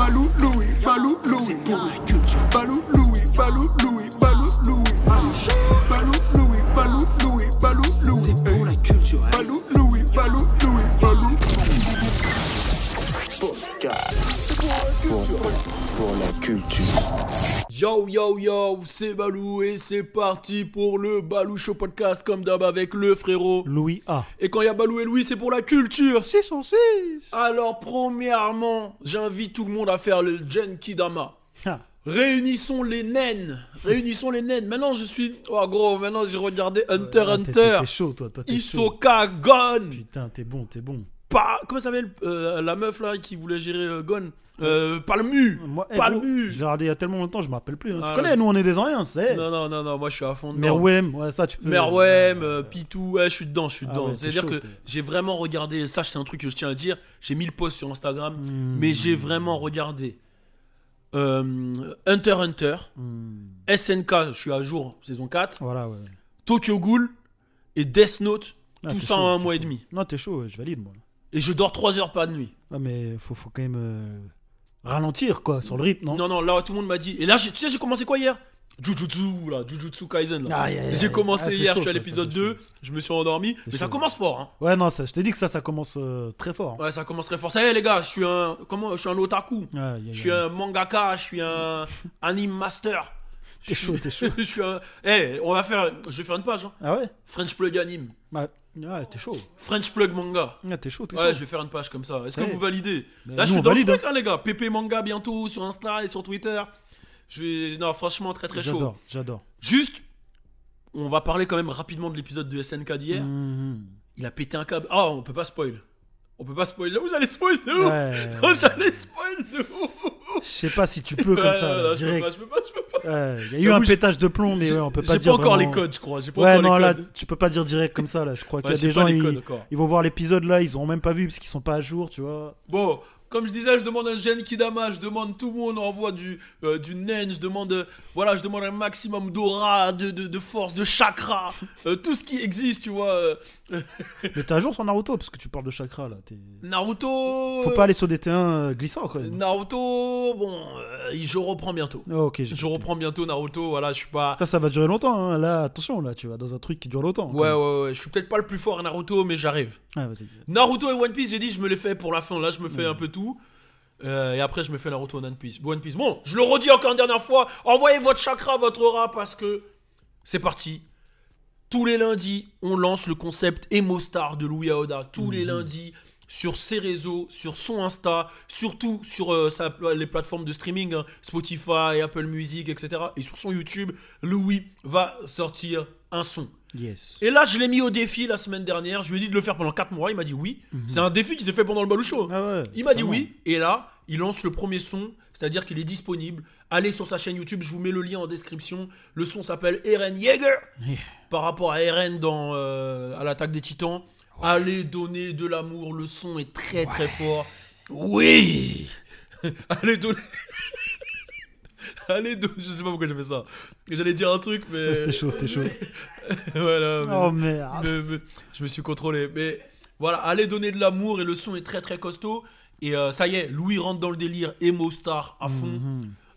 Balou Louis, Balou Louis. C'est pour la culture. Balou Louis, Balou Louis, Balou Louis. Balou Louis, Balou Louis, Balou Louis. C'est pour la culture. Balou Louis, Balou Louis, Balou. Pour la culture. Yo yo yo, c'est Balou et c'est parti pour le Balou Show Podcast comme d'hab avec le frérot Louis A. Et quand il y a Balou et Louis, c'est pour la culture. 606. Alors premièrement, j'invite tout le monde à faire le Genkidama. Réunissons les naines. Maintenant je suis... Oh gros, maintenant j'ai regardé Hunter x Hunter. T'es chaud toi, t'es Hisoka Gon. Putain, t'es bon. Comment ça s'appelle la meuf là qui voulait gérer Gon Palmu. Palmu. Je l'ai regardé il y a tellement longtemps, je me rappelle plus. Hein. Ah, tu connais, nous on est des anciens, c'est. Non, moi je suis à fond dedans. Merwem, ouais, ça tu peux. Merwem, Pitou, ouais, je suis dedans. Ouais, C'est-à-dire chaud, que j'ai vraiment regardé, ça c'est un truc que je tiens à dire, j'ai mis le post sur Instagram, mais j'ai vraiment regardé Hunter x Hunter, SNK, je suis à jour, saison 4, Voilà, ouais. Tokyo Ghoul et Death Note, Ah, tout t'es ça chaud, en un t'es mois et chaud. demi. Non, t'es chaud, ouais, je valide moi. Et je dors 3 heures pas de nuit. Ouais, mais faut quand même ralentir quoi, sur le rythme, non? Non, là tout le monde m'a dit. Et là, tu sais, j'ai commencé quoi hier? Jujutsu Kaisen là. J'ai commencé hier, je suis à l'épisode 2, je me suis endormi, mais ça commence fort hein. Ouais, non, ça, je t'ai dit que ça commence très fort. Ouais, ça commence très fort. Ça y est les gars, je suis un otaku. Je suis un mangaka, je suis un anime master. T'es chaud. Je suis un... je vais faire une page hein. Ah ouais? French Plug Anime. Ouais, t'es chaud. French Plug Manga. Ouais, t'es chaud. Ouais, je vais faire une page comme ça. Est-ce que vous validez? Mais Là, je nous, suis on dans le valide, truc hein les gars. PP Manga bientôt sur Insta et sur Twitter. Non, franchement, très chaud. J'adore. Juste, on va parler quand même rapidement de l'épisode de SNK d'hier. Il a pété un câble. Ah, on peut pas spoil. J'avoue, j'allais spoil de ouf. Ouais. Non, j'allais spoil de ouf. Je sais pas si tu peux comme ça, là, direct. Je peux pas. Il y a eu un pétage de plomb, mais ouais, on peut pas dire. J'ai pas encore vraiment... les codes, je crois. Là, tu peux pas dire direct comme ça, là. Je crois qu'il y a des gens, ils vont voir l'épisode, là, ils auront même pas vu parce qu'ils sont pas à jour, tu vois. Bon. Comme je disais, je demande un Genkidama, je demande tout le monde envoie du nen, je demande un maximum d'aura, de force, de chakra, tout ce qui existe, tu vois. Mais t'es à jour sur Naruto parce que tu parles de chakra là. Naruto. Faut pas aller sur des terrains glissants quoi. Naruto, bon, je reprends bientôt. Oh, ok. Je reprends bientôt Naruto, voilà, je suis pas. Ça va durer longtemps, hein. Là, attention, là, tu vas dans un truc qui dure longtemps. Ouais, je suis peut-être pas le plus fort à Naruto, mais j'arrive. Ah, vas-y. Naruto et One Piece, j'ai dit, je me les fais pour la fin. Là, je me fais un peu tout. Et après, je me fais Naruto One Piece. Bon, je le redis encore une dernière fois. Envoyez votre chakra, votre aura, parce que c'est parti. Tous les lundis, on lance le concept Emo Star de Louis Aoda. Tous les lundis, sur ses réseaux, sur son Insta, surtout sur les plateformes de streaming, hein, Spotify, Apple Music, etc. Et sur son YouTube, Louis va sortir un son. Yes. Et là, je l'ai mis au défi la semaine dernière. Je lui ai dit de le faire pendant 4 mois. Il m'a dit oui. C'est un défi qui s'est fait pendant le Balou Show. Ah ouais, il m'a dit oui. Et là, il lance le premier son. C'est-à-dire qu'il est disponible. Allez sur sa chaîne YouTube. Je vous mets le lien en description. Le son s'appelle Eren Yeager. Par rapport à Eren dans à l'attaque des Titans. Ouais. Allez donner de l'amour. Le son est très fort. Oui. Allez donner... je sais pas pourquoi j'ai fait ça. J'allais dire un truc, mais. C'était chaud. Voilà. Oh merde. Mais je me suis contrôlé. Mais voilà, allez donner de l'amour et le son est très costaud. Et ça y est, Louis rentre dans le délire Emo Star à fond.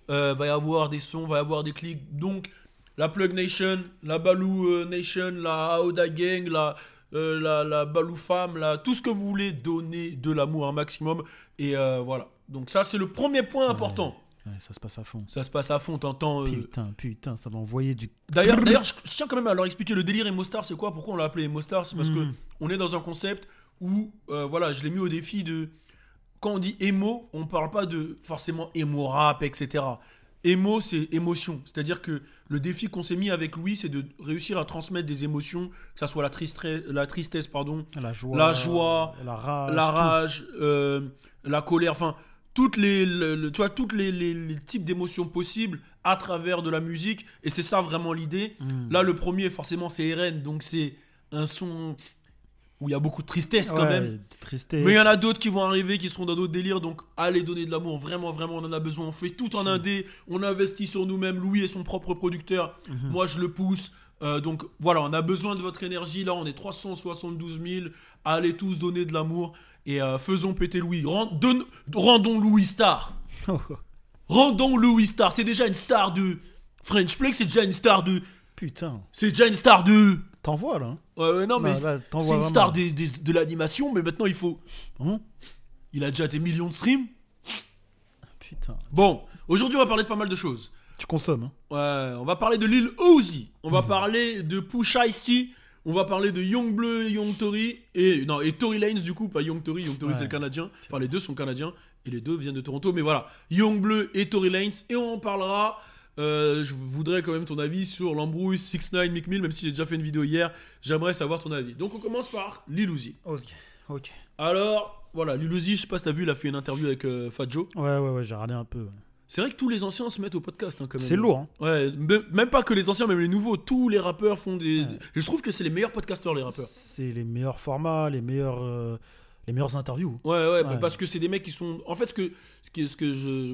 Va y avoir des sons, va y avoir des clics. Donc, la Plug Nation, la Balou Nation, la Aoda Gang, la Balou Femme, tout ce que vous voulez, donner de l'amour un maximum. Et voilà. Donc, ça, c'est le premier point important. Ouais, ça se passe à fond. T'entends. Putain, ça va envoyer du. D'ailleurs, je tiens quand même à leur expliquer le délire Emo Star, c'est quoi? Pourquoi on l'a appelé Emo Star? C'est parce que on est dans un concept où, je l'ai mis au défi de. Quand on dit émo, on parle pas de forcément émo rap, etc. Émo, c'est émotion. C'est-à-dire que le défi qu'on s'est mis avec Louis, c'est de réussir à transmettre des émotions, que ça soit la tristesse, la joie, la rage, la colère, enfin. Toutes les types d'émotions possibles à travers de la musique, et c'est ça vraiment l'idée. Là, le premier, forcément, c'est Eren, donc c'est un son où il y a beaucoup de tristesse quand même. Tristesse. Mais il y en a d'autres qui vont arriver, qui seront dans d'autres délires, donc allez donner de l'amour, vraiment, on en a besoin. On fait tout en indé, on investit sur nous-mêmes. Louis est son propre producteur, moi je le pousse. Donc voilà, on a besoin de votre énergie. Là, on est 372 000. Allez tous donner de l'amour et faisons péter Louis. Rendons Louis star. Rendons Louis star. C'est déjà une star de French Play, c'est déjà une star de. Putain. C'est déjà une star de. T'envoies là. Hein. Ouais, non, mais Là, c'est une star de l'animation, mais maintenant il faut. Il a déjà des millions de streams. Putain. Bon, aujourd'hui on va parler de pas mal de choses. Tu consommes, hein. Ouais, on va parler de Lil Uzi. On va parler de Pusha T. On va parler de Young Bleu, Young Tory. Et Tory Lanez du coup, pas Young Tory. Young Tory c'est le Canadien. Enfin, les deux sont Canadiens. Et les deux viennent de Toronto. Mais voilà, Young Bleu et Tory Lanez. Et on parlera. Je voudrais quand même ton avis sur l'embrouille 6ix9ine Meek Mill, même si j'ai déjà fait une vidéo hier, j'aimerais savoir ton avis. Donc on commence par Lil Uzi. Ok. Alors, voilà, Lil Uzi, je sais pas si t'as vu, il a fait une interview avec Fat Joe. Ouais, j'ai regardé un peu. Ouais. C'est vrai que tous les anciens se mettent au podcast, hein, quand même. C'est lourd, hein. Ouais, même pas que les anciens, même les nouveaux, tous les rappeurs font des... Ouais. Je trouve que c'est les meilleurs podcasteurs, les rappeurs. C'est les meilleurs formats, les meilleures interviews. Ouais, parce que c'est des mecs qui sont... En fait,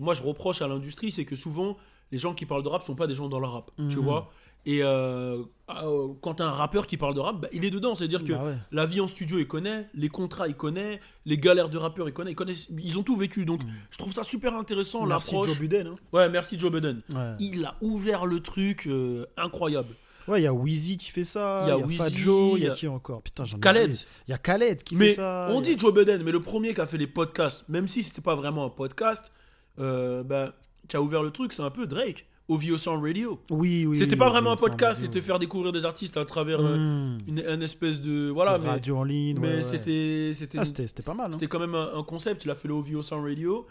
moi je reproche à l'industrie, c'est que souvent, les gens qui parlent de rap sont pas des gens dans le rap, tu vois. Et quand t'as un rappeur qui parle de rap, bah, il est dedans. C'est-à-dire que la vie en studio, il connaît, les contrats, il connaît, les galères de rappeurs, il connaît, ils ont tout vécu. Donc, je trouve ça super intéressant, l'approche. Merci Joe Budden. Hein. Ouais, merci Joe Budden. Ouais. Il a ouvert le truc, incroyable. Ouais, il y a Weezy qui fait ça, il y a Fat Joe, il y a qui encore? Putain, j'en ai Khaled. Il y a Khaled qui fait ça. On dit Joe Budden, mais le premier qui a fait les podcasts, même si c'était pas vraiment un podcast, qui a ouvert le truc, c'est un peu Drake. OVO Sound Radio. Oui. C'était pas vraiment un podcast, c'était faire découvrir des artistes à travers une espèce de. Voilà, mais. Radio en ligne. Mais c'était. C'était pas mal. Hein. C'était quand même un concept. Il a fait le OVO Sound Radio.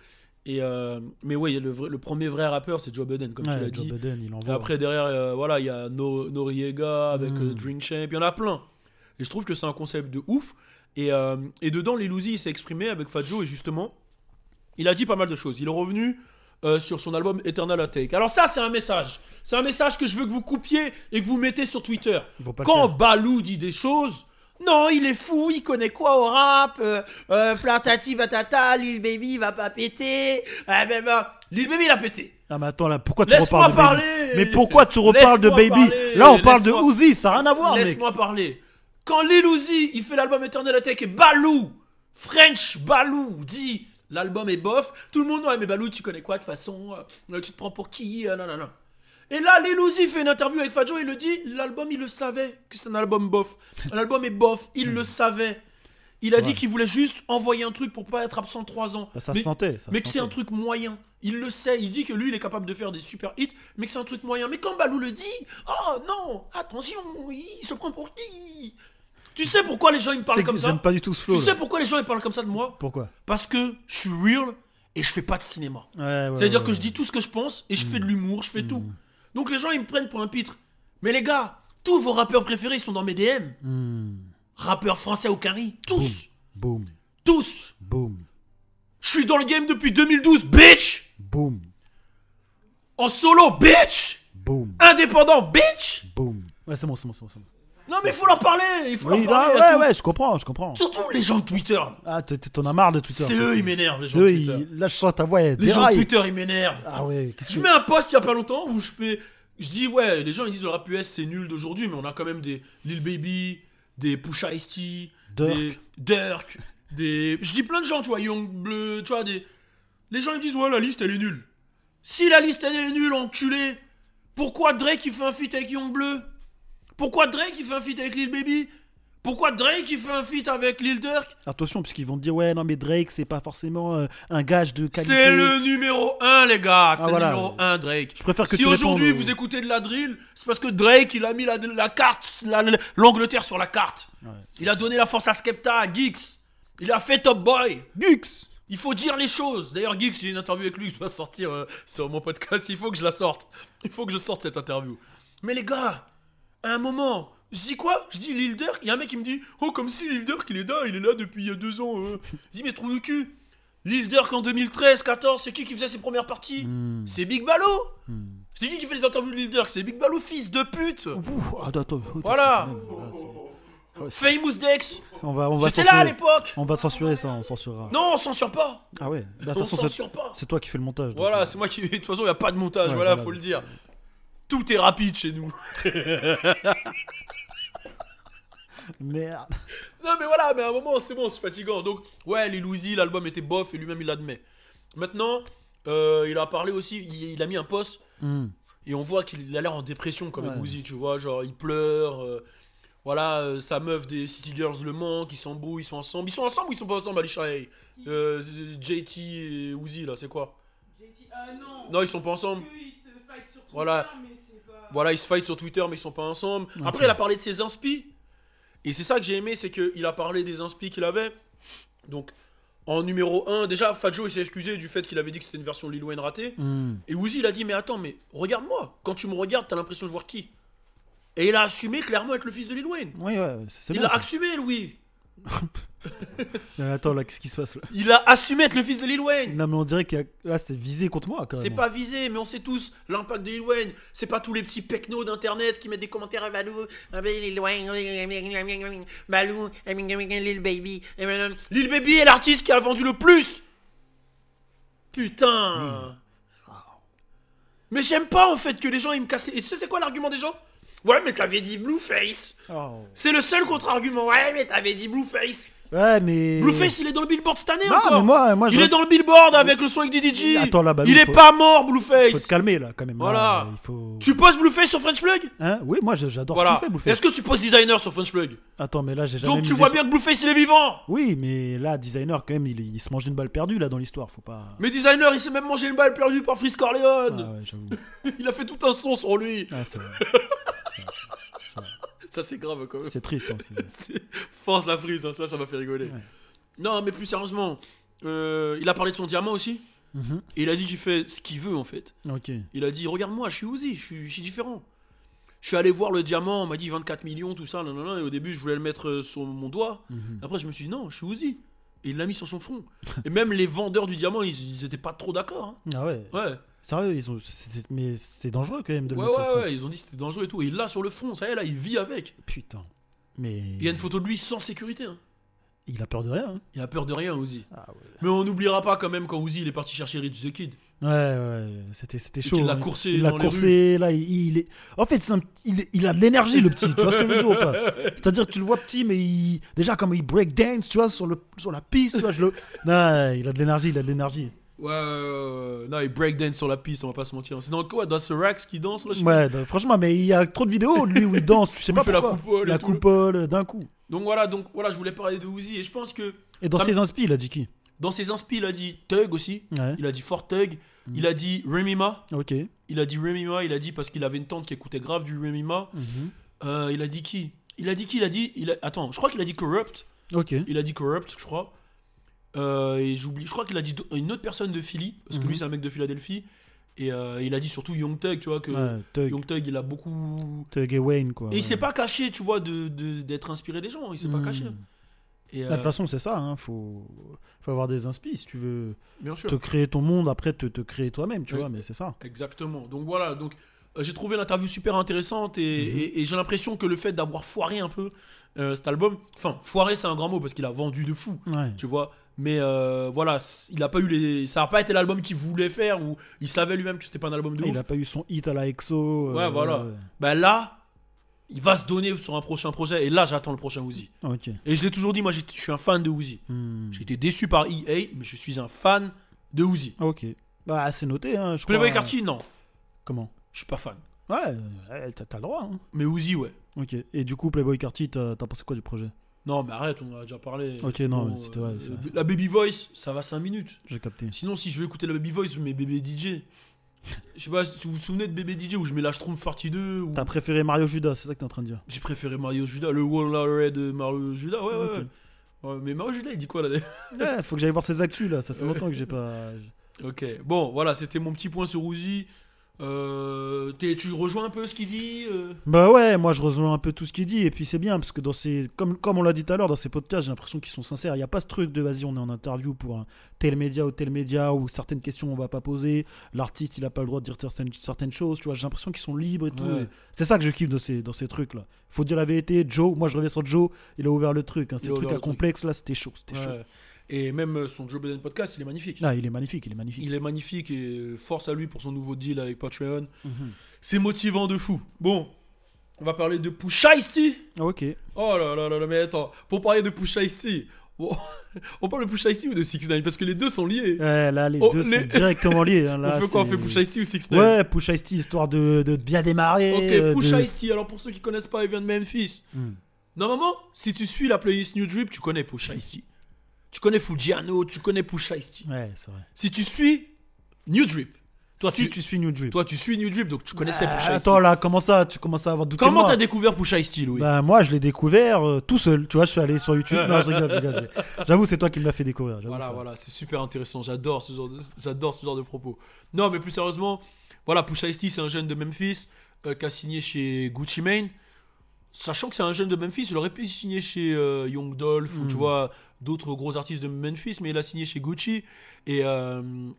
Et mais ouais, le premier vrai rappeur, c'est Joe Budden, comme tu l'as dit. Joe Budden, il envoie. Et après, derrière, voilà, il y a Noriega avec Drink Champ. Il y en a plein. Et je trouve que c'est un concept de ouf. Et dedans, Lil Uzi, il s'est exprimé avec Fat Joe. Et justement, il a dit pas mal de choses. Il est revenu. Sur son album Eternal Atake. Alors ça, c'est un message. C'est un message que je veux que vous coupiez et que vous mettez sur Twitter. Quand Balou dit des choses, non, il est fou, il connaît quoi au rap, platati patata, Lil Baby va pas péter. Lil Baby il a pété. Ah mais attends là, pourquoi tu reparles de Baby? Mais pourquoi tu reparles de Baby? Là on parle de Uzi, ça n'a rien à voir. Laisse-moi parler. Quand Lil Uzi, il fait l'album Eternal Atake et Balou, French Balou dit... L'album est bof. Tout le monde, ouais, mais Balou, tu connais quoi de toute façon? Tu te prends pour qui? Non. Et là, Lil Uzi fait une interview avec Fat Joe. Il le dit, l'album, il le savait que c'est un album bof. L'album est bof. Il le savait. Il a dit qu'il voulait juste envoyer un truc pour pas être absent 3 ans. Bah, ça sentait. Mais que c'est un truc moyen. Il le sait. Il dit que lui, il est capable de faire des super hits, mais que c'est un truc moyen. Mais quand Balou le dit, oh non, attention, il se prend pour qui? Tu sais pourquoi les gens ils me parlent comme ça? J'aime pas du tout ce flow. Tu sais pourquoi les gens ils parlent comme ça de moi? Pourquoi? Parce que je suis real et je fais pas de cinéma. C'est-à-dire que je dis tout ce que je pense et je fais de l'humour, je fais tout. Donc les gens ils me prennent pour un pitre. Mais les gars, tous vos rappeurs préférés ils sont dans mes DM. Rappeurs français au carry, tous. Boom. Tous. Boom. Je suis dans le game depuis 2012, bitch. Boom. En solo, bitch. Boom. Indépendant, bitch. Boom. Ouais, c'est bon. Non mais il faut leur parler, Ouais, je comprends. Surtout les gens de Twitter. Ah, t'en as marre de Twitter. C'est eux, ils m'énervent, les gens de Twitter. Là, je sens ta voix, les gens de Twitter, ils m'énervent. Ah ouais. Je mets un post il y a pas longtemps où je dis ouais, les gens ils disent le rap US c'est nul d'aujourd'hui, mais on a quand même des Lil Baby, des Pusha T, des Durk, je dis plein de gens, tu vois, Young Bleu, tu vois, les gens ils disent ouais la liste elle est nulle. Si la liste elle est nulle, enculé, pourquoi Drake il fait un feat avec Young Bleu? Pourquoi Drake il fait un feat avec Lil Baby? Pourquoi Drake il fait un feat avec Lil Durk? Attention, parce qu'ils vont te dire ouais non mais Drake c'est pas forcément un gage de qualité. C'est le numéro 1 les gars, c'est le numéro 1 Drake. Je préfère que si aujourd'hui vous écoutez de la drill, c'est parce que Drake il a mis la carte, l'Angleterre sur la carte. Il a donné la force à Skepta, à Geeks. Il a fait Top Boy. Geeks. Il faut dire les choses. D'ailleurs Geeks, j'ai une interview avec lui que je dois sortir sur mon podcast. Il faut que je la sorte. Il faut que je sorte cette interview. Mais les gars, à un moment, je dis quoi? Je dis Lil Durk, il y a un mec qui me dit oh comme si Lil Durk il est là depuis il y a 2 ans. Je dis mais trou de cul. Lil Durk en 2013-14, c'est qui faisait ses premières parties? C'est Big Ballo. C'est qui fait les interviews de Lil Durk? C'est Big Ballo, fils de pute. Voilà. Famous Dex. J'étais là à l'époque. On va censurer ça, on censurera. Non, on censure pas. Ah ouais. On censure pas. C'est toi qui fais le montage. Voilà, c'est moi qui. De toute façon, il y a pas de montage. Voilà, faut le dire. Tout est rapide chez nous. Merde. Non mais voilà, mais à un moment c'est bon, c'est fatigant. Donc ouais, Lil Uzi, l'album était bof et lui-même il l'admet. Maintenant, Il a parlé aussi, il a mis un post. Et on voit qu'il a l'air en dépression comme Uzi, tu vois, genre il pleure. Voilà, sa meuf des City Girls le manque, ils s'embrouillent, ils sont ensemble. Ils sont ensemble ou ils sont pas ensemble, Alisha? JT et Uzi là, c'est quoi? JT, non. Non, ils sont pas ensemble. Ils se fight sur Twitter, Voilà. mais c'est pas... Voilà, ils se fight sur Twitter, mais ils sont pas ensemble. Après, il a parlé de ses inspi. Et c'est ça que j'ai aimé, c'est qu'il a parlé des inspi qu'il avait. Donc, en numéro 1, déjà, Fat Joe il s'est excusé du fait qu'il avait dit que c'était une version Lil Wayne ratée. Et Uzi, il a dit, mais attends, mais regarde-moi. Quand tu me regardes, t'as l'impression de voir qui? Et il a assumé clairement être le fils de Lil Wayne. Oui, ouais, c'est Il bien, a ça. assumé, Louis. Attends, là, qu'est-ce qui se passe là? Il a assumé être le fils de Lil Wayne. Non, mais on dirait que là, c'est visé contre moi quand même. C'est pas visé, mais on sait tous l'impact de Lil Wayne. C'est pas tous les petits pecnos d'internet qui mettent des commentaires à Balou, Lil Wayne, Balou, Lil Baby. Lil Baby est l'artiste qui a vendu le plus. Putain. Mais j'aime pas en fait que les gens ils me cassent. Et tu sais c'est quoi l'argument des gens? Ouais, mais t'avais dit Blueface. Oh. C'est le seul contre-argument. Ouais, mais t'avais dit Blueface. Ouais, mais. Blueface, il est dans le Billboard cette année Non, encore. mais moi, il est dans le Billboard avec le son avec DDG. Attends, là, Balou, il est faut- pas mort, Blueface. Faut te calmer là quand même. Voilà. Là, il faut... Tu poses Blueface sur French Plug? Hein? Oui, moi j'adore Voilà. ce qu'il fait, Blueface. Est-ce que tu poses Designer sur French Plug? Attends, mais là j'ai jamais. Donc tu misé vois sur- bien que Blueface il est vivant. Oui, mais là, Designer quand même, il se mange une balle perdue là dans l'histoire, faut pas. Mais Designer, il s'est même mangé une balle perdue par Freeze Corleone. Ah ouais, j'avoue. Il a fait tout un son sur lui. Ah, c'est vrai. Ça c'est grave quand même. C'est triste hein, Force la Freeze, hein, ça m'a fait rigoler. Ouais. Non, mais plus sérieusement, il a parlé de son diamant aussi. Et il a dit qu'il fait ce qu'il veut en fait. Ok. Il a dit regarde-moi, je suis Uzi, je suis différent. Je suis allé voir le diamant, on m'a dit 24 millions, tout ça, nanana, et au début je voulais le mettre sur mon doigt. Après je me suis dit non, je suis Uzi. Et il l'a mis sur son front. Et même les vendeurs du diamant, ils étaient pas trop d'accord. Hein. Ah ouais. Ouais. Sérieux, mais c'est dangereux quand même de le Ouais, mettre sur le front. ouais, ils ont dit que c'était dangereux et tout. Et il l'a sur le front, ça y est, là, il vit avec. Putain. Mais. Il y a une photo de lui sans sécurité. Hein. Il a peur de rien. Hein. Il a peur de rien, Uzi. Ah ouais. Mais on n'oubliera pas quand même quand Uzi il est parti chercher Rich the Kid. Ouais, c'était chaud. qu'il l'a hein. coursé Il l'a dans les coursé, là, il est. En fait, il a de l'énergie, le petit. Tu vois ce que je veux dire ou pas? C'est-à-dire que tu le vois petit, mais déjà, comme il break dance, tu vois, sur la piste, tu vois. Non, il a de l'énergie, Ouais. Non, il breakdance sur la piste, on va pas se mentir. C'est dans quoi? Dans ce Rax qui danse là, je sais Ouais, franchement, mais il y a trop de vidéos de lui où il danse, tu sais Où pas il fait la pourquoi. coupole et La tout. coupole, d'un coup. Donc voilà, je voulais parler de Uzi et je pense que Et dans Ça ses inspi, il a dit qui? dans ses inspi, il a dit Thug aussi. Ouais. Il a dit Fort Thug. Il a dit Remy Ma. Ok. Il a dit Remy Ma. Il a dit parce qu'il avait une tante qui écoutait grave du Remy Ma. Il a dit qui? Attends, je crois qu'il a dit Corrupt. Ok. Il a dit Corrupt, je crois. Et j'oublie. Je crois qu'il a dit une autre personne de Philly. Parce que lui, c'est un mec de Philadelphie. Et il a dit surtout Young Thug, tu vois. Que Ouais, Thug. Young Thug, il a beaucoup. Thug et Wayne, quoi. Et il s'est pas caché, tu vois, d'être inspiré des gens. Il s'est pas caché. Et, De toute façon, c'est ça, hein. Faut avoir des inspi si tu veux bien sûr. te créer ton monde, après te créer toi-même, tu Oui. vois, mais c'est ça. Exactement. Donc voilà. Donc j'ai trouvé l'interview super intéressante et j'ai l'impression que le fait d'avoir foiré un peu cet album, enfin foiré c'est un grand mot parce qu'il a vendu de fou, Ouais. tu vois. Mais voilà, il a pas eu ça a pas été l'album qu'il voulait faire ou il savait lui-même que c'était pas un album de ouf. Il a pas eu son hit à la EXO. Ouais, voilà. Bah là, il va se donner sur un prochain projet et là j'attends le prochain Uzi. Ok. Et je l'ai toujours dit, moi je suis un fan de Uzi. J'ai été déçu par EA, mais je suis un fan de Uzi. Ok. Bah, c'est noté, hein. Je Playboy crois. Carti, non, Comment? je suis pas fan. Ouais, t'as le droit, hein. Mais Uzi, ouais. Ok. Et du coup, Playboy Carti, t'as pensé quoi du projet? Non, mais arrête, on en a déjà parlé. Ok, C'est non, bon, mais c'était ouais, la Baby Voice, ça va 5 minutes. j'ai capté. Sinon, si je veux écouter la Baby Voice, je mets Bébé DJ. Je sais pas si vous vous souvenez de Bébé DJ où je mets la Schtroumpf partie 2. Ou... T'as préféré Mario Judas, c'est ça que t'es en train de dire? J'ai préféré Mario Judas, le Wall Red de Mario Judas. Ouais, ouais, Ok. ouais. Ouais, mais Mario Judas, il dit quoi là d'ailleurs? Ouais, faut que j'aille voir ses actus là, ça fait longtemps que j'ai pas. Ok, bon, voilà, c'était mon petit point sur Uzi. Tu rejoins un peu ce qu'il dit Bah ouais, moi je rejoins un peu tout ce qu'il dit, et puis c'est bien, parce que dans ces, comme on l'a dit tout à l'heure, dans ces podcasts, j'ai l'impression qu'ils sont sincères. Il n'y a pas ce truc de vas-y, on est en interview pour un tel média, où certaines questions on va pas poser, l'artiste il a pas le droit de dire certaines choses, tu vois, j'ai l'impression qu'ils sont libres et tout. Ouais. Et c'est ça que je kiffe dans ces trucs-là. Faut dire la vérité, Joe, moi je reviens sur Joe, il a ouvert le truc, hein, ces Il a trucs ouvert à le truc. complexe là, c'était chaud, c'était chaud. Ouais. Et même son Joe Budden podcast, il est magnifique. Là, il est magnifique, il est magnifique. Il est magnifique et force à lui pour son nouveau deal avec Patreon. Mhm. C'est motivant de fou. Bon, on va parler de Pusha T. Ok. Oh là là là là, mais attends, pour parler de Pusha T, Bon, on parle de Pusha T ou de 6ix9ine parce que les deux sont liés. Ouais, là, les Oh, deux les- sont directement liés. Hein, là, On fait quoi? On c'est- fait Pusha T ou 6ix9ine? Ouais, Pusha T, histoire de bien démarrer. Ok, Pusha de- T. Alors pour ceux qui connaissent pas, il vient de Memphis. Hmm. Normalement, si tu suis la playlist New Drip, tu connais Pusha T. Tu connais Fujiano, tu connais Pusha T. Ouais, c'est vrai. Si tu suis New Drip, toi si tu, tu suis New Drip. toi tu suis New Drip, donc tu connaissais Pusha T. Attends, là, comment ça? Tu commences à avoir douté de Comment moi. t'as découvert Pusha T, Louis? Bah, moi, je l'ai découvert tout seul. Tu vois, je suis allé sur YouTube. Non, je rigole. J'avoue, c'est toi qui me l'as fait découvrir. j'avoue, Voilà, ça. voilà, c'est super intéressant. J'adore ce genre de propos. Non, mais plus sérieusement, voilà, Pusha T, c'est un jeune de Memphis qui a signé chez Gucci Mane. Sachant que c'est un jeune de Memphis, il aurait pu signer chez Young Dolph ou tu vois d'autres gros artistes de Memphis, mais il a signé chez Gucci. Et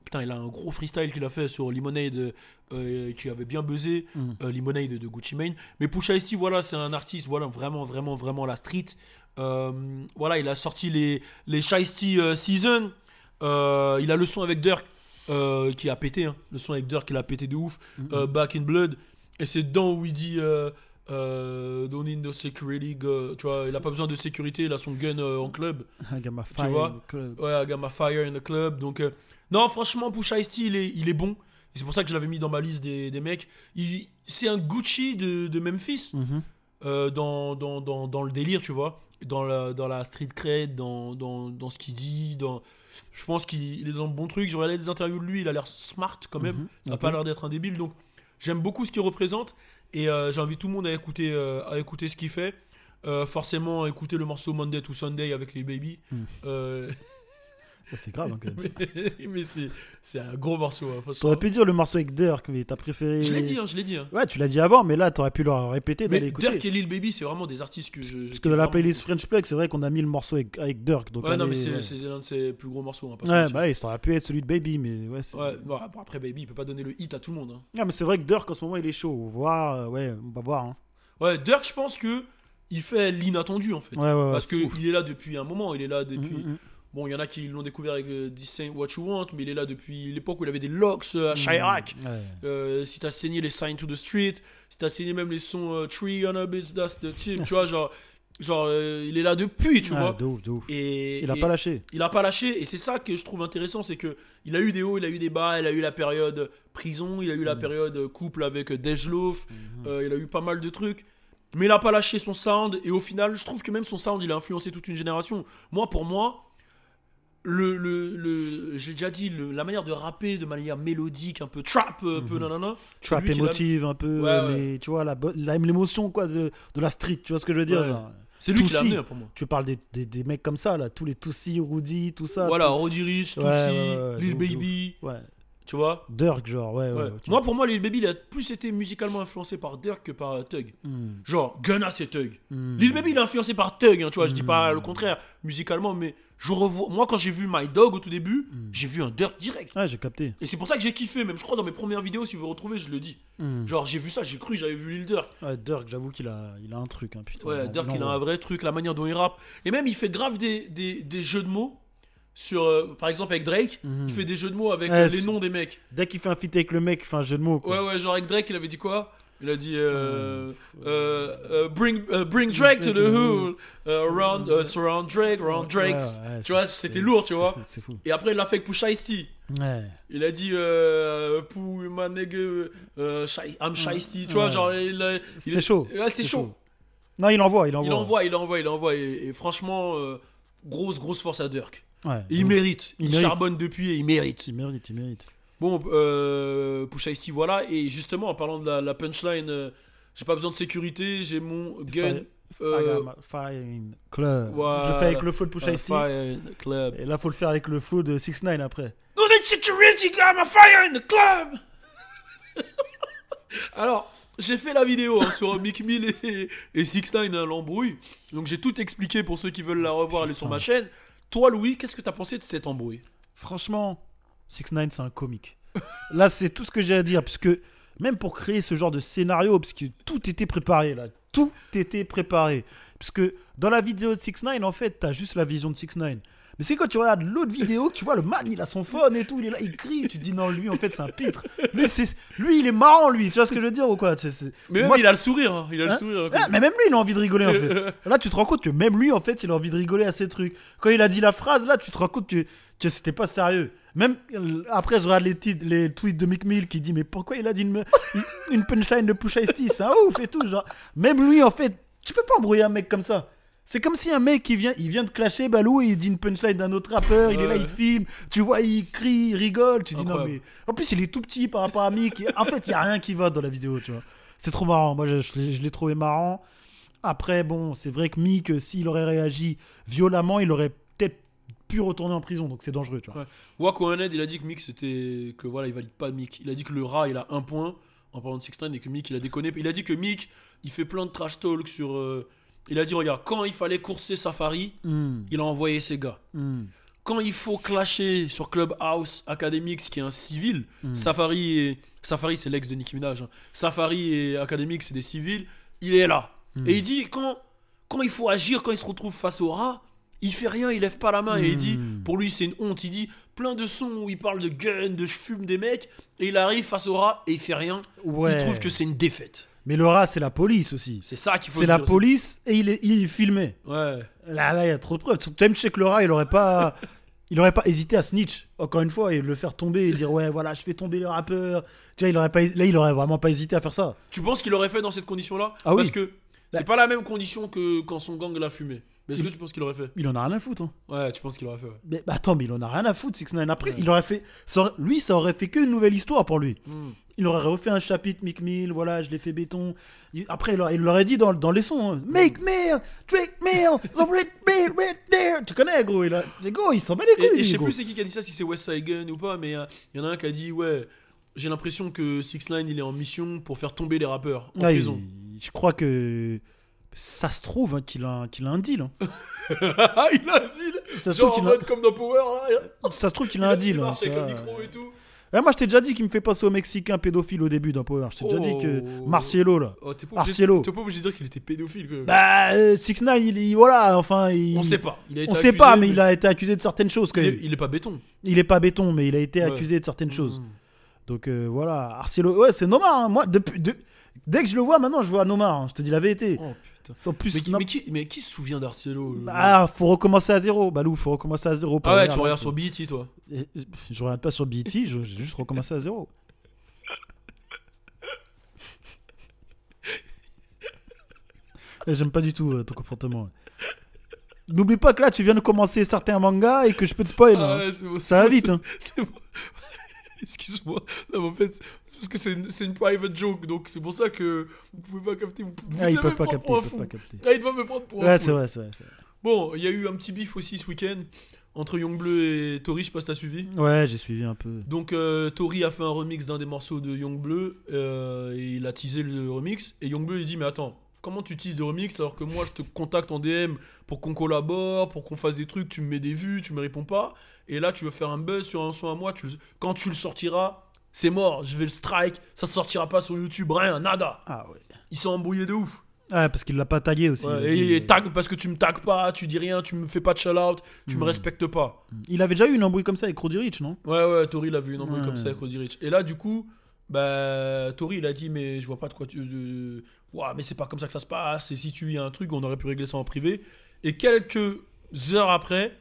putain, il a un gros freestyle qu'il a fait sur Lemonade qui avait bien buzzé. Lemonade de Gucci Mane. Mais Pusha T, voilà, c'est un artiste, voilà, vraiment la street. Voilà, il a sorti les Shiesty Season. Il a le son avec Durk qui a pété. Hein. Le son avec Durk, il a pété de ouf. Back in Blood. Et c'est dedans où il dit Don't need no security. Tu vois, il a pas besoin de sécurité. Il a son gun en club. I got my Tu fire vois in the club. Ouais, I got my fire in the club. Donc, non, franchement, Pusha T, il est bon. Et c'est pour ça que je l'avais mis dans ma liste des mecs. C'est un Gucci de Memphis. Mhm. Dans le délire, tu vois. Dans la street cred, dans ce qu'il dit. Je pense qu'il est dans le bon truc. J'ai regardé des interviews de lui. Il a l'air smart quand même. Ça n'a ok. pas l'air d'être un débile. Donc, j'aime beaucoup ce qu'il représente. Et j'invite tout le monde à écouter ce qu'il fait. Forcément, écouter le morceau Monday to Sunday avec les Baby. Ouais, c'est grave, hein, quand même. mais c'est un gros morceau. Hein, franchement. T'aurais pu dire le morceau avec Durk, mais t'as préféré. Je l'ai dit. Hein. Ouais, tu l'as dit avant, mais là, t'aurais pu leur répéter Mais d'aller écouter. Durk et Lil Baby, c'est vraiment des artistes que je. Parce que dans la playlist French Plug, c'est vrai qu'on a mis le morceau avec Durk. Donc Ouais, non, mais allez, c'est l'un de ses plus gros morceaux. Hein, pas Ouais, celui-ci. bah ouais, ça aurait pu être celui de Baby, mais ouais. Ouais, bon, après Baby, il peut pas donner le hit à tout le monde. Hein. Ah, mais c'est vrai que Durk en ce moment il est chaud. On va voir, ouais, on va voir. Hein. Ouais, Durk, je pense que il fait l'inattendu en fait. Ouais, Parce c'est ouf. qu'il est là depuis un moment. Il est là depuis. Mm. Bon, il y en a qui l'ont découvert avec This Ain't What You Want, mais il est là depuis l'époque où il avait des locks à Chirac. Ouais. Si t'as saigné les Sign to the Street, si t'as saigné même les sons Tree on a Bitch, That's the Tip, tu vois, genre il est là depuis, tu Ouais, vois. de ouf. Et, Il a et- pas lâché. Il a pas lâché, et c'est ça que je trouve intéressant, c'est que il a eu des hauts, il a eu des bas, il a eu la période prison, il a eu la période couple avec Dejloaf, il a eu pas mal de trucs, mais il a pas lâché son sound, et au final, je trouve que même son sound, il a influencé toute une génération. Pour moi, j'ai déjà dit, la manière de rapper de manière mélodique, un peu trap, un peu nanana, c'est Trap lui qui l'a- émotive un peu, Ouais, mais tu vois, l'émotion quoi de la street, tu vois ce que je veux dire Ouais. genre. c'est lui qui l'a Tootsie. amené hein, pour moi. Tu parles des mecs comme ça, là, tous les Tootsie, Rudy, tout ça. Voilà, tout- Roddy Ricch, Tootsie, ouais, Lil de ouf, Baby, Ouais. tu vois. Dirk, genre, ouais. Ouais. ok. Moi, pour moi, Lil Baby, il a plus été musicalement influencé par Durk que par Thug. Genre, Gunna, c'est Thug. Lil Baby, il est influencé par Thug, hein, tu vois. Je dis pas le contraire musicalement, mais je revois. Moi, quand j'ai vu My Dog au tout début, j'ai vu un Durk direct. Ouais, j'ai capté. Et c'est pour ça que j'ai kiffé, même je crois dans mes premières vidéos, si vous retrouvez, je le dis. Genre, j'ai vu ça, j'ai cru, j'avais vu Lil Durk. Ouais, Dirk, j'avoue qu'il a un truc, hein, putain. Ouais, Durk, il a envoie. un vrai truc, la manière dont il rappe. Et même, il fait grave des jeux de mots. Sur, par exemple, avec Drake, il fait des jeux de mots avec Ouais, les c'est- noms des mecs. Dès qu'il fait un feat avec le mec, il fait un jeu de mots. Quoi. Ouais, genre avec Drake, il avait dit quoi? Il a dit bring Drake to the hood, surround Drake, around Drake. Ouais, Tu vois, c'était lourd, tu vois. C'est fou. Et après, il l'a fait avec Pusha T. Ouais. Il a dit pour my nigga, I'm Shiesty. Tu vois, Ouais. genre, C'est chaud. Ouais, c'est chaud. Non, il envoie. Il envoie. Et franchement, grosse force à Durk. Ouais. Et il mérite. Il Il mérite. charbonne depuis et il mérite. Il mérite. Bon, Pusha T, voilà. Et justement, en parlant de la punchline, j'ai pas besoin de sécurité, j'ai mon gun. Fine Club. voilà. Je le fais avec le flow de Pusha T. Fire in the club. Et là, faut le faire avec le flow de 6ix9ine après. No need security, got my fire in the club. Alors, j'ai fait la vidéo hein, sur Mick Mill et 6ix9ine, hein, l'embrouille. Donc j'ai tout expliqué pour ceux qui veulent la revoir, aller sur ma chaîne. Toi, Louis, qu'est-ce que t'as pensé de cette embrouille? Franchement, 6ix9ine, c'est un comique. Là, c'est tout ce que j'ai à dire. Parce que même pour créer ce genre de scénario, parce que tout était préparé là. Tout était préparé. Parce que dans la vidéo de 6ix9ine, en fait, t'as juste la vision de 6ix9ine. Mais c'est quand tu regardes l'autre vidéo, tu vois le man, il a son phone et tout, il est là, il crie, tu te dis non, lui en fait c'est un pitre. Lui il est marrant, lui, tu vois ce que je veux dire ou quoi? Mais même, Moi, il a le sourire. Hein. Il a le Hein sourire. Ouais, mais même lui, il a envie de rigoler en fait. Là, tu te rends compte que même lui, en fait, il a envie de rigoler à ces trucs. Quand il a dit la phrase, là, tu te rends compte que c'était pas sérieux. Même après, je regarde les tweets de Meek Mill qui dit mais pourquoi il a dit une punchline de Pusha T, c'est un ouf et tout. Genre, même lui, en fait, tu peux pas embrouiller un mec comme ça. C'est comme si un mec il vient de clasher Balou et il dit une punchline d'un autre rappeur, il est là, il filme, tu vois, il crie, il rigole, tu dis non mais. En plus, il est tout petit par rapport à Meek. En fait, il y a rien qui va dans la vidéo, tu vois. C'est trop marrant. Moi, je l'ai trouvé marrant. Après, bon, c'est vrai que Meek, s'il aurait réagi violemment, il aurait peut-être pu retourner en prison, donc c'est dangereux, tu vois. Ouais. Waco Haned, il a dit que Meek, c'était. Que voilà, il valide pas Meek. Il a dit que le rat, il a 1 point en parlant de 6ix9ine et que Meek, il a déconné. Il a dit que Meek, il fait plein de trash talk sur. Il a dit, regarde, quand il fallait courser Safari, il a envoyé ses gars. Quand il faut clasher sur Clubhouse Academics, qui est un civil, Safari, c'est l'ex de Nicki Minaj. Hein. Safari et Academics, c'est des civils. Il est là. Et il dit, quand il faut agir, quand il se retrouve face au rat, il fait rien, il lève pas la main. Et il dit, pour lui, c'est une honte. Il dit, plein de sons où il parle de gun, de je fume des mecs, et il arrive face au rat et il fait rien. Ouais. Il trouve que c'est une défaite. Mais le rat, c'est la police aussi. C'est ça qu'il faut C'est dire. la police et il est filmé. Ouais. Là, il y a trop de preuves. Même je sais que le rat, il aurait pas hésité à snitch, encore une fois, et le faire tomber et dire ouais, voilà, je fais tomber les rappeurs. Tu vois, il aurait vraiment pas hésité à faire ça. Tu penses qu'il aurait fait dans cette condition-là? Ah oui. Parce que c'est pas la même condition que quand son gang l'a fumé. Mais est-ce que tu penses qu'il aurait fait? Il en a rien à foutre. Hein. Ouais, tu penses qu'il aurait fait, ouais. Mais attends, mais il en a rien à foutre. 6ix9ine après, il aurait fait. Ça aurait fait qu'une nouvelle histoire pour lui. Il aurait refait un chapitre Meek Mill, voilà, je l'ai fait béton. Après, il l'aurait dit dans les sons. Hein, Make Mill, Drake Mill, Red Mill, right there. Tu connais, gros. Il s'en bat les couilles. Et je sais gros. plus c'est qui a dit ça, si c'est West Side Gun ou pas, mais il y en a un qui a dit, ouais, j'ai l'impression que 6ix9ine, il est en mission pour faire tomber les rappeurs en prison. Je crois que ça se trouve hein, qu'il a un deal. Hein. Ah, il a un deal. Ça se Genre trouve en qu'il mode comme dans Power, là. Ça se trouve qu'il a un deal. Il hein, marche tu avec vois. le micro et tout. Ouais, moi, je t'ai déjà dit qu'il me fait passer au Mexicain pédophile au début d'un Power. Je t'ai déjà dit que Marcielo, là. Oh, t'es pas Marcielo. obligé de dire qu'il était pédophile quand même. Bah, 6ix9ine, voilà, enfin. On sait pas. Il a été On sait accusé, pas, mais il a été accusé de certaines choses. Quand même. il est pas béton. Il est pas béton, mais il a été Ouais. accusé de certaines choses. Donc voilà, Arcielo, ouais, c'est Nomar. Hein. Moi, dès que je le vois, maintenant, je vois Nomar. Hein. Je te dis la vérité. Oh putain. Sans plus, Mais qui se souvient d'Arcielo? Ah, faut recommencer à zéro, Balou, faut recommencer à zéro. pour Ah ouais, regarder tu regardes là, sur BET, toi. Je regarde pas sur BET, j'ai juste recommencé à zéro. J'aime pas du tout ton comportement. N'oublie pas que là, tu viens de commencer certains mangas et que je peux te spoil. Ah hein. ouais, c'est bon, Ça va vite. Hein. C'est bon. Excuse-moi. Non, mais en fait, c'est parce que c'est une private joke, donc c'est pour ça que vous pouvez pas capter. Vous Ah, ils devez peuvent me pas prendre capter. pour un Ils fou. peuvent pas capter. Ah, ils doivent me prendre pour un Ouais, fou. c'est vrai, c'est vrai. Bon, il y a eu un petit bif aussi ce week-end entre Youngbleu et Tory, je sais pas si t'as suivi. Ouais, j'ai suivi un peu. Donc Tory a fait un remix d'un des morceaux de Youngbleu et il a teasé le remix et Youngbleu il dit mais attends, comment tu teases des remix alors que moi je te contacte en DM pour qu'on collabore, pour qu'on fasse des trucs, tu me mets des vues, tu me réponds pas et là tu veux faire un buzz sur un son à moi, quand tu le sortiras, c'est mort, je vais le strike, ça sortira pas sur YouTube, rien, nada. Ah ouais. Il s'est embrouillé de ouf. Ouais, parce qu'il l'a pas tagué aussi. Ouais, il a dit, et tag parce que tu me tags pas, tu dis rien, tu me fais pas de shout-out, tu me respectes pas. Il avait déjà eu une embrouille comme ça avec Roddy Ricch, non? Ouais, Tory il a vu une embrouille Ouais. comme ça avec Roddy Ricch. Et là, du coup, bah, Tory il a dit, mais je vois pas de quoi tu. Ouah, mais c'est pas comme ça que ça se passe. Et si tu y a un truc, on aurait pu régler ça en privé. Et quelques heures après,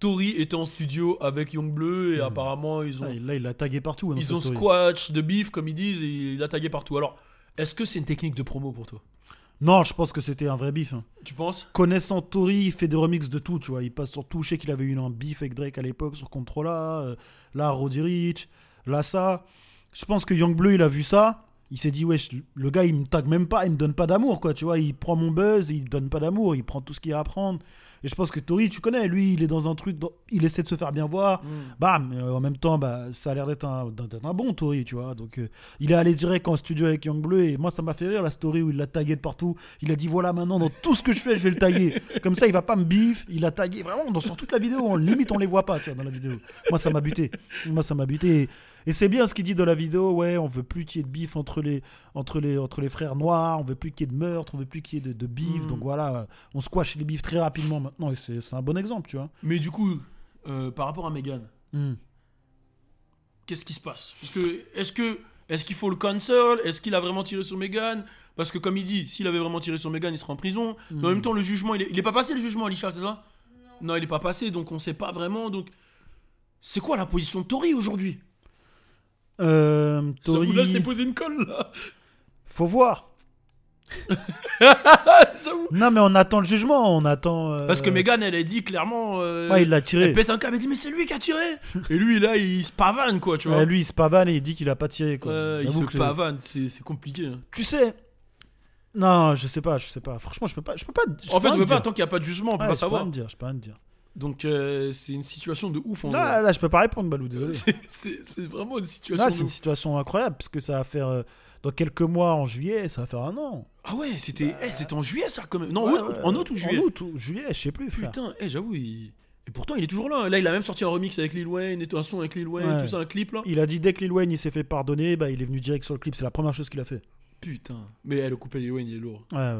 Tory était en studio avec Youngbleu et apparemment, ils ont. Ah, là, il l'a tagué partout. hein, dans Ils sa ont story. squash de beef, comme ils disent, et il a tagué partout. Alors, est-ce que c'est une technique de promo pour toi? Non, je pense que c'était un vrai bif. Hein. Tu penses? Connaissant Tory, il fait des remixes de tout, tu vois. Il passe sur tout. Je sais qu'il avait eu un beef avec Drake à l'époque sur Controlla. Là, Roddy Ricch. Là, ça. Je pense que Youngbleu, il a vu ça. Il s'est dit, wesh, le gars, il me tag même pas, il me donne pas d'amour, quoi. Tu vois, il prend mon buzz, il me donne pas d'amour, il prend tout ce qu'il y a à prendre. Et je pense que Tory, tu connais, lui, il est dans un truc, il essaie de se faire bien voir. Bam, en même temps, bah, ça a l'air d'être un bon Tory, tu vois. Donc, il est allé direct en studio avec Youngbleu. Et moi, ça m'a fait rire la story où il l'a tagué de partout. Il a dit, voilà, maintenant, dans tout ce que je fais, je vais le taguer. Comme ça, il va pas me bif. Il a tagué vraiment sur toute la vidéo. Limite, on les voit pas, tu vois, dans la vidéo. Moi, ça m'a buté. Et c'est bien ce qu'il dit dans la vidéo. Ouais, on veut plus qu'il y ait de bif entre les frères noirs. On veut plus qu'il y ait de meurtre. On veut plus qu'il y ait de bif. Donc voilà, on squash les bifs très rapidement maintenant. Et c'est un bon exemple, tu vois. Mais du coup, par rapport à Meghan. Hmm. Qu'est-ce qui se passe? Parce que est-ce qu'il faut le cancel? Est-ce qu'il a vraiment tiré sur Meghan? Parce que comme il dit, s'il avait vraiment tiré sur Meghan, il serait en prison. Mais en même temps, le jugement, il est pas passé le jugement, Alisha, c'est ça? Non, il est pas passé, donc on sait pas vraiment. Donc, c'est quoi la position de Tory aujourd'hui? Tory, Là, je t'ai posé une colle là. faut voir. Non, mais on attend le jugement, on attend. Parce que Meghan, elle a dit clairement. Ouais, il l'a tiré. Elle pète un câble, elle dit mais c'est lui qui a tiré. Et lui là, il se pavane quoi, tu vois. Ouais, lui, il se pavane et il dit qu'il a pas tiré. Quoi. Il J'avoue se que pavane, c'est compliqué. Hein. Tu sais. Non, je sais pas. Franchement, je peux pas. En fait, on peut pas, tant qu'il n'y a pas de jugement, on peut pas savoir. Je peux pas te dire. Donc, c'est une situation de ouf en vrai. Là, je peux pas répondre, Balou, désolé. C'est vraiment une situation Là, de c'est une ouf. situation incroyable, parce que ça va faire. Dans quelques mois, en juillet, ça va faire un an. Ah ouais, c'était en juillet ça quand même. Non, Ouais, en août ou juillet? En août ou juillet, je sais plus, frère. Putain, j'avoue, et pourtant il est toujours là. Là, il a même sorti un remix avec Lil Wayne, et un son avec Lil Wayne, Ouais. tout ça, un clip là. Il a dit dès que Lil Wayne il s'est fait pardonner, bah, il est venu direct sur le clip. C'est la première chose qu'il a fait. Putain. Mais le couplet Lil Wayne, il est lourd. Ouais.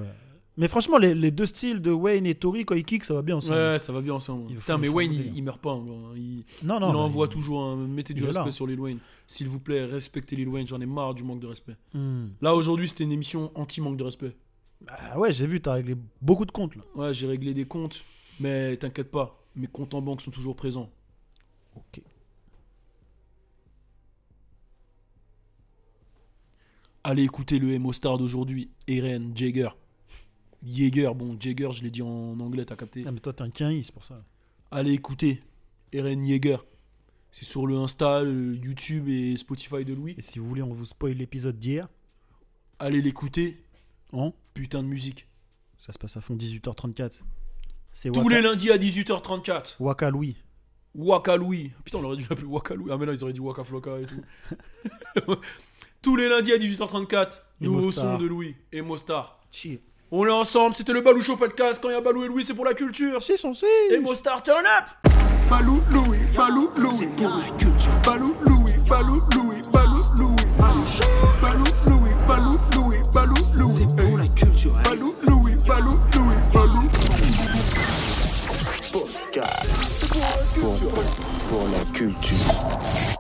Mais franchement, les deux styles de Wayne et Tory, quand ils kick, ça va bien ensemble. Ouais, ça va bien ensemble. Il Putain, faut- mais faut Wayne, écouter. il meurt pas. Hein. Il Non, il bah, envoie il- toujours. Mettez du il est respect là. sur Lil Wayne. S'il vous plaît, respectez Lil Wayne. J'en ai marre du manque de respect. Hmm. Là, aujourd'hui, c'était une émission anti-manque de respect. Ah ouais, j'ai vu, t'as réglé beaucoup de comptes là. Ouais, j'ai réglé des comptes, mais t'inquiète pas, mes comptes en banque sont toujours présents. Ok. Allez écouter le Emo Star d'aujourd'hui, Eren Jaeger. Bon, Jaeger, je l'ai dit en anglais, t'as capté. Ah, mais toi, t'es un quinri, c'est pour ça. Allez écouter Eren Jaeger. C'est sur le Insta, le YouTube et Spotify de Louis. Et si vous voulez, on vous spoil l'épisode d'hier. Allez l'écouter, Hein putain de musique. Ça se passe à fond 18h34. C'est Tous les lundis à 18h34. Waka Louis. Waka Louis. Putain, on aurait dû l'appeler Waka Louis. Ah, mais là, ils auraient dit Waka Flocka et tout. Tous les lundis à 18h34. Nouveau Emo son Star. de Louis. Emo Star. Chier. On est ensemble, c'était le Balou Show Podcast. Quand il y a Balou et Louis, c'est pour la culture. C'est censé. Emo Star, turn up. Balou Louis, Balou Louis, c'est pour la culture. Balou Louis, Balou Louis, Balou Louis, Balou Louis, Balou Louis, Balou Louis, c'est pour la culture. Balou Louis, Balou Louis, Balou Pour la culture.